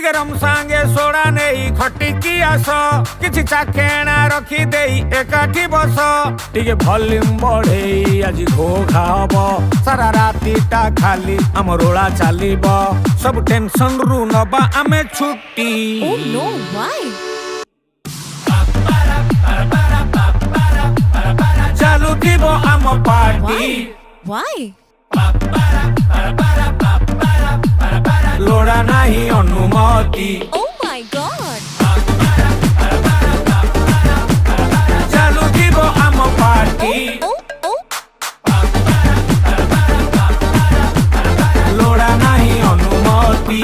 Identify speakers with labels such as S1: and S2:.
S1: टिके रम सांगे सोड़ा नहीं खटिकी आस किछि चाखेणा रखी देई एकाठी बस टिके भल्यूम बढ़ेई आज घोघा हबो सारा रातीटा खाली आम रोला चलिबो सब टेंशन रु नबा आमे छुट्टी।
S2: Oh no, why?
S1: चालू थीबो आम पार्टी
S2: Why?
S1: लोड़ा नहीं अनुमति
S2: Oh my god!
S1: चालू थीबो आम पार्टी
S2: Oh, oh.
S1: लोड़ा नहीं अनुमति।